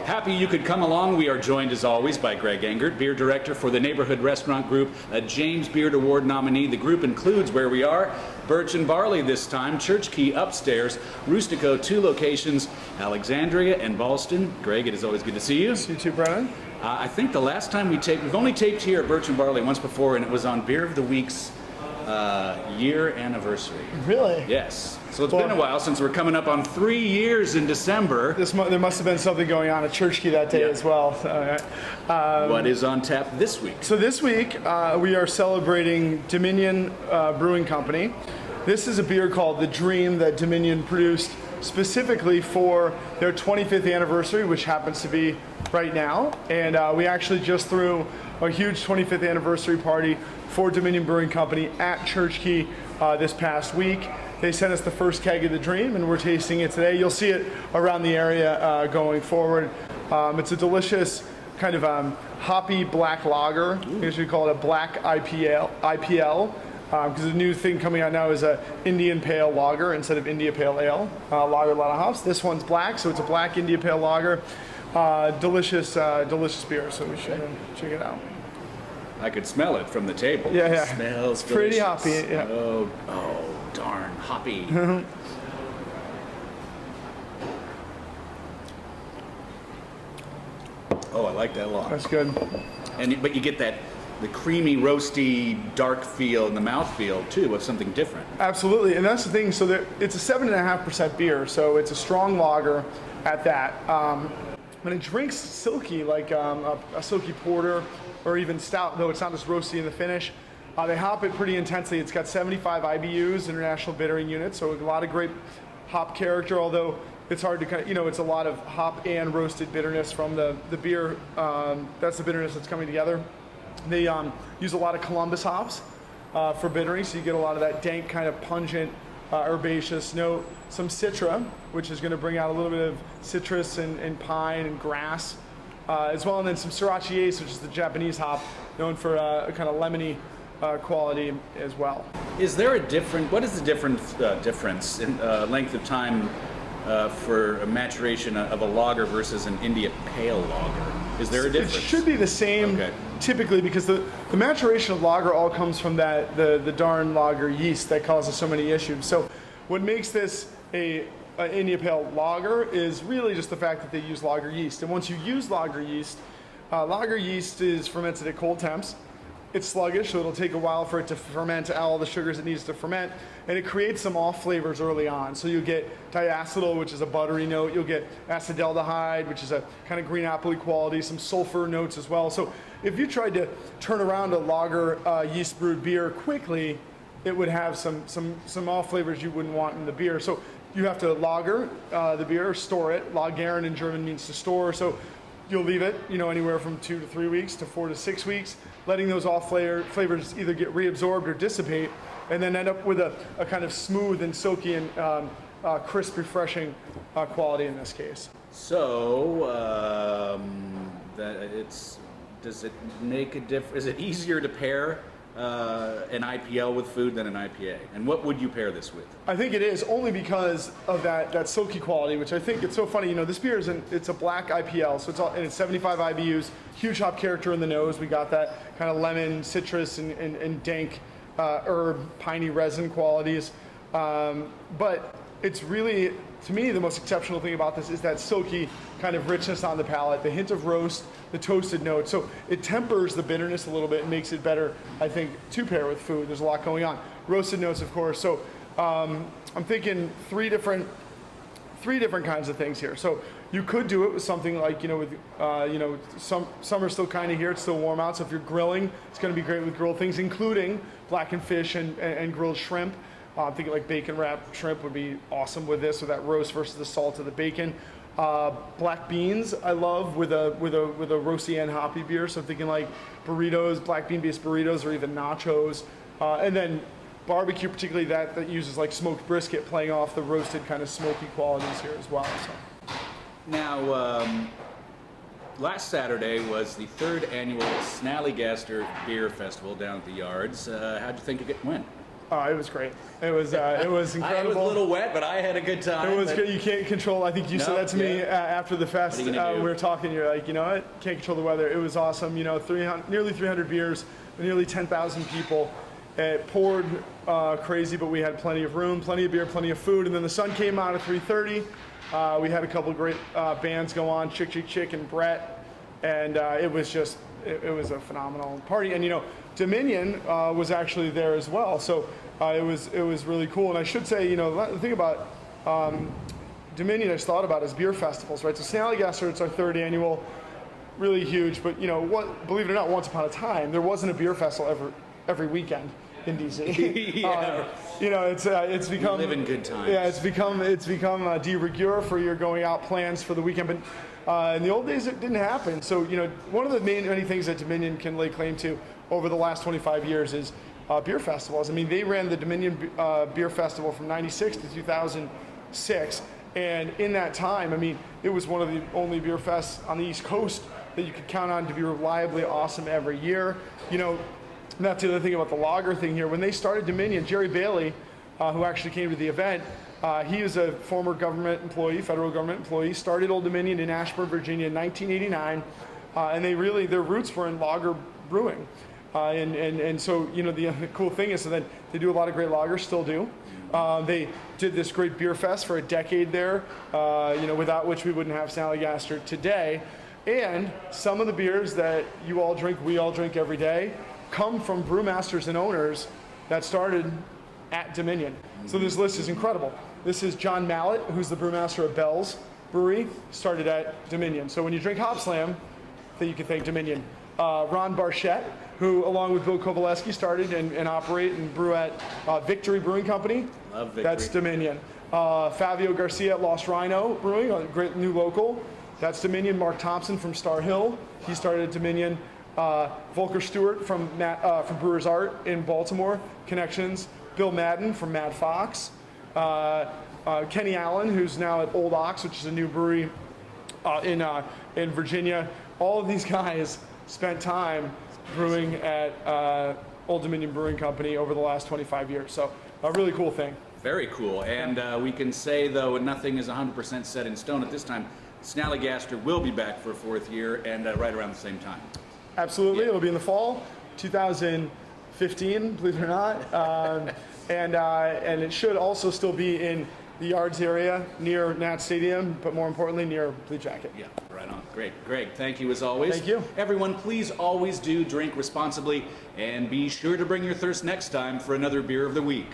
Happy you could come along. We are joined as always by Greg Engert, beer director for the Neighborhood Restaurant Group, a James Beard Award nominee. The group includes where we are, Birch and Barley this time, Church Key upstairs, Rustico 2 locations, Alexandria and Ballston. Greg, it is always good to see you. See you too, Brennan. I think the last time we've only taped here at Birch and Barley once before, and it was on Beer of the Week's year anniversary. Really? Yes. So it's been a while since we're coming up on 3 years in December. There must have been something going on at Church Key that day as well. What is on tap this week? So this week we are celebrating Dominion Brewing Company. This is a beer called The Dream that Dominion produced specifically for their 25th anniversary, which happens to be right now. And we actually just threw a huge 25th anniversary party for Dominion Brewing Company at Church Key this past week. They sent us the first keg of The Dream, and we're tasting it today. You'll see it around the area going forward. It's a delicious kind of hoppy black lager. I guess we call it a black IPL, because the new thing coming out now is a Indian Pale Lager instead of India Pale Ale. Lager, a lot of hops. This one's black, so it's a black India Pale Lager. Delicious beer, so we should check it out. I could smell it from the table. Yeah. It smells delicious. Pretty hoppy. Yeah. Oh, darn, hoppy. Oh, I like that a lot. That's good. But you get the creamy, roasty, dark feel in the mouthfeel too of something different. Absolutely, and that's the thing. So it's a 7.5% beer, so it's a strong lager at that. But it drinks silky, like a silky porter or even stout, though it's not as roasty in the finish. They hop it pretty intensely. It's got 75 IBUs, International Bittering Unit, so a lot of great hop character, although it's hard to it's a lot of hop and roasted bitterness from the beer. That's the bitterness that's coming together. They use a lot of Columbus hops for bittering, so you get a lot of that dank kind of pungent herbaceous note. Some Citra, which is going to bring out a little bit of citrus and pine and grass as well, and then some Sriracha Ace, which is the Japanese hop, known for a kind of lemony quality as well. Is there what is the difference in length of time for a maturation of a lager versus an India Pale Lager? Is there a difference? It should be the same, typically, because the maturation of lager all comes from the darn lager yeast that causes so many issues. So what makes this an India Pale Lager is really just the fact that they use lager yeast. And once you use lager yeast is fermented at cold temps. It's sluggish, so it'll take a while for it to ferment all the sugars it needs to ferment, and it creates some off flavors early on. So you get diacetyl, which is a buttery note. You'll get acetaldehyde, which is a kind of green apple quality, some sulfur notes as well. So if you tried to turn around a lager yeast brewed beer quickly, it would have some off flavors you wouldn't want in the beer. So you have to lager the beer, store it. Lagern in German means to store. So you'll leave it, anywhere from 2 to 3 weeks to 4 to 6 weeks, letting those off flavors either get reabsorbed or dissipate, and then end up with a kind of smooth and silky and crisp, refreshing quality in this case. So does it make a difference? Is it easier to pair an IPL with food than an IPA? And what would you pair this with? I think it is, only because of that silky quality, which I think it's so funny. This beer it's a black IPL, so it's 75 IBUs, huge hop character in the nose. We got that kind of lemon, citrus, and dank herb, piney resin qualities. But it's really, to me, the most exceptional thing about this is that silky kind of richness on the palate, the hint of roast, the toasted note. So it tempers the bitterness a little bit and makes it better, I think, to pair with food. There's a lot going on. Roasted notes, of course. So I'm thinking three different kinds of things here. So you could do it with something like, summer's still kind of here. It's still warm out. So if you're grilling, it's going to be great with grilled things, including blackened fish and grilled shrimp. I'm thinking like bacon wrapped shrimp would be awesome with this, with that roast versus the salt of the bacon. Black beans I love with a roasty and hoppy beer. So I'm thinking like burritos, black bean based burritos, or even nachos. And then barbecue, particularly that uses like smoked brisket, playing off the roasted kind of smoky qualities here as well. So. Now, last Saturday was the 3rd annual Snallygaster Beer Festival down at the Yards. How'd you think it went? Oh, it was great. It was incredible. I was a little wet, but I had a good time. It was good. You can't control. I think you said that to me after the fest. What are you gonna do? We were talking. You're like, you know what? Can't control the weather. It was awesome. You know, nearly 300 beers, nearly 10,000 people. It poured crazy, but we had plenty of room, plenty of beer, plenty of food. And then the sun came out at 3:30. We had a couple of great bands go on, Chick and Brett, and it was just it was a phenomenal party. And you know, Dominion was actually there as well, so it was really cool. And I should say, you know, the thing about Dominion I just thought about is beer festivals, right? So Snallygaster, it's our 3rd annual, really huge. But you know what? Believe it or not, once upon a time there wasn't a beer festival every weekend in DC. Yeah. You know, it's become we live in good times. Yeah, it's become de rigueur for your going out plans for the weekend. But in the old days, it didn't happen. So you know, one of the many things that Dominion can lay claim to over the last 25 years is beer festivals. I mean, they ran the Dominion Beer Festival from '96 to 2006, and in that time, I mean, it was one of the only beer fests on the East Coast that you could count on to be reliably awesome every year. You know. And that's the other thing about the lager thing here. When they started Dominion, Jerry Bailey, who actually came to the event, he was a former government employee, federal government employee, started Old Dominion in Ashburn, Virginia in 1989, and their roots were in lager brewing. And so, you know, the cool thing is that they do a lot of great lagers, still do. They did this great beer fest for a decade there, you know, without which we wouldn't have Snallygaster today. And some of the beers that you all drink, we all drink every day, come from brewmasters and owners that started at Dominion. So this list is incredible. This is John Mallett, who's the brewmaster of Bell's Brewery, started at Dominion. So when you drink Hop Slam, then you can thank Dominion. Ron Barchette, who along with Bill Kowaleski started and operate and brew at Victory Brewing Company. Love Victory. That's Dominion. Fabio Garcia at Lost Rhino Brewing, a great new local. That's Dominion. Mark Thompson from Star Hill, he started at Dominion. Volker Stewart from Brewers Art in Baltimore, connections. Bill Madden from Mad Fox. Kenny Allen, who's now at Old Ox, which is a new brewery in Virginia. All of these guys spent time brewing at Old Dominion Brewing Company over the last 25 years. So a really cool thing. Very cool. And we can say, though, nothing is 100% set in stone at this time. Snallygaster will be back for a 4th year and right around the same time. Absolutely, it'll be in the fall, 2015, believe it or not, and it should also still be in the Yards area near Nat Stadium, but more importantly near Blue Jacket. Yeah, right on. Great, Greg. Thank you as always. Thank you. Everyone, please always do drink responsibly, and be sure to bring your thirst next time for another beer of the week.